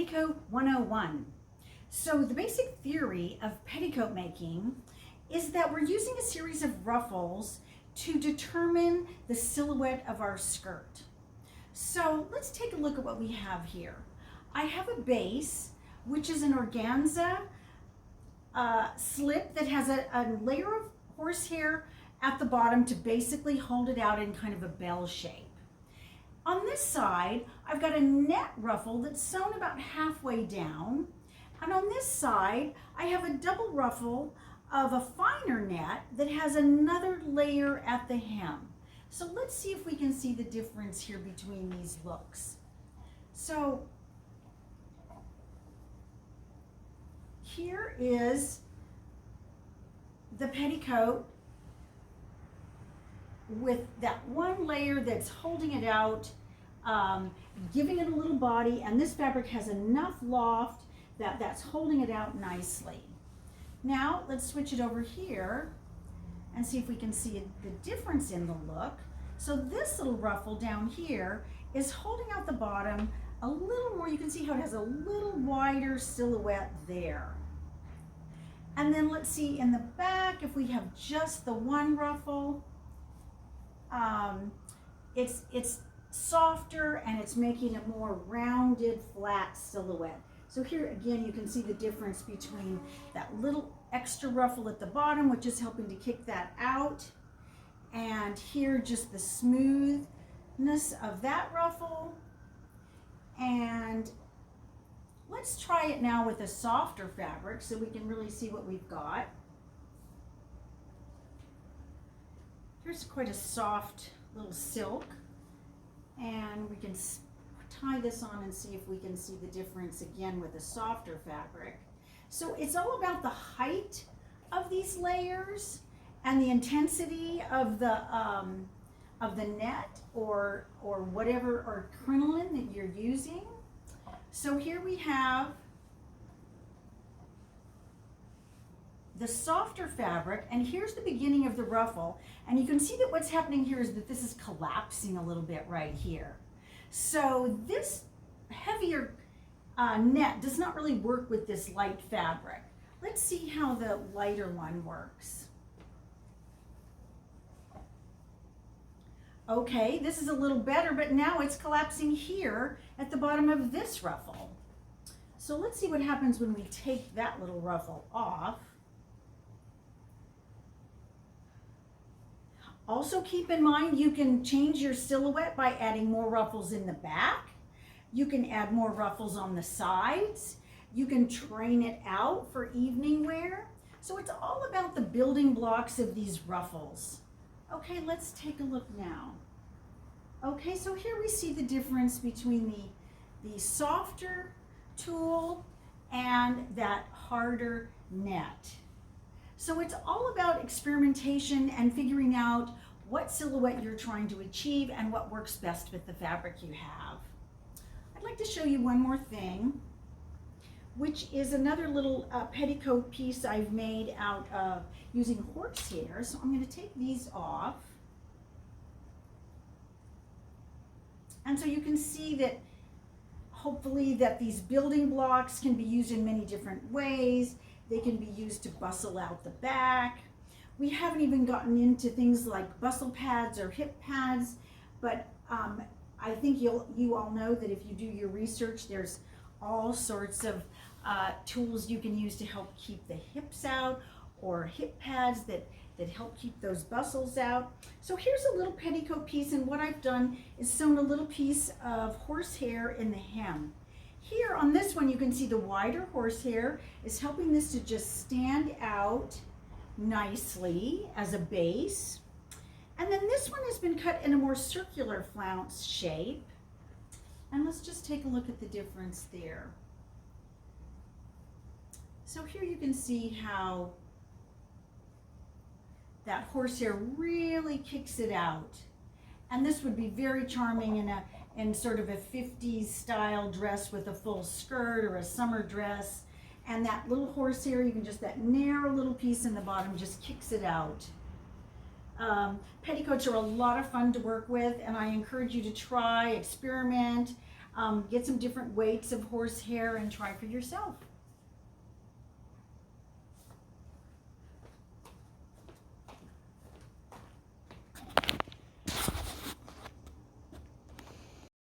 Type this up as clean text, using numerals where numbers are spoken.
Petticoat 101. So the basic theory of petticoat making is that we're using a series of ruffles to determine the silhouette of our skirt. So let's take a look at what we have here. I have a base, which is an organza slip that has a layer of horsehair at the bottom to basically hold it out in kind of a bell shape. On this side, I've got a net ruffle that's sewn about halfway down. And on this side, I have a double ruffle of a finer net that has another layer at the hem. So let's see if we can see the difference here between these looks. So here is the petticoat with that one layer that's holding it out, giving it a little body, and this fabric has enough loft that's holding it out nicely. Now let's switch it over here and see if we can see the difference in the look. So this little ruffle down here is holding out the bottom a little more. You can see how it has a little wider silhouette there. And then let's see in the back if we have just the one ruffle. It's softer and it's making a more rounded, flat silhouette. So here again, you can see the difference between that little extra ruffle at the bottom, which is helping to kick that out, and here just the smoothness of that ruffle. And let's try it now with a softer fabric so we can really see what we've got. Here's quite a soft little silk, and we can tie this on and see if we can see the difference again with a softer fabric. So it's all about the height of these layers and the intensity of the net or whatever, or crinoline that you're using. So here we have the softer fabric, and here's the beginning of the ruffle, and you can see that what's happening here is that this is collapsing a little bit right here. So this heavier net does not really work with this light fabric. Let's see how the lighter one works. Okay, this is a little better, but now it's collapsing here at the bottom of this ruffle. So let's see what happens when we take that little ruffle off. Also keep in mind, you can change your silhouette by adding more ruffles in the back. You can add more ruffles on the sides. You can train it out for evening wear. So it's all about the building blocks of these ruffles. Okay, let's take a look now. Okay, so here we see the difference between the softer tulle and that harder net. So it's all about experimentation and figuring out what silhouette you're trying to achieve and what works best with the fabric you have. I'd like to show you one more thing, which is another little petticoat piece I've made out of using horsehair. So I'm going to take these off. And so you can see that hopefully that these building blocks can be used in many different ways. They can be used to bustle out the back. We haven't even gotten into things like bustle pads or hip pads, but I think you all know that if you do your research, there's all sorts of tools you can use to help keep the hips out, or hip pads that help keep those bustles out. So here's a little petticoat piece, and what I've done is sewn a little piece of horsehair in the hem. Here on this one, you can see the wider horsehair is helping this to just stand out nicely as a base. And then this one has been cut in a more circular flounce shape. And let's just take a look at the difference there. So here you can see how that horsehair really kicks it out. And this would be very charming in sort of a 50s style dress with a full skirt, or a summer dress. And that little horsehair, you can just, that narrow little piece in the bottom just kicks it out. Petticoats are a lot of fun to work with, and I encourage you to try, experiment. Get some different weights of horsehair and try for yourself.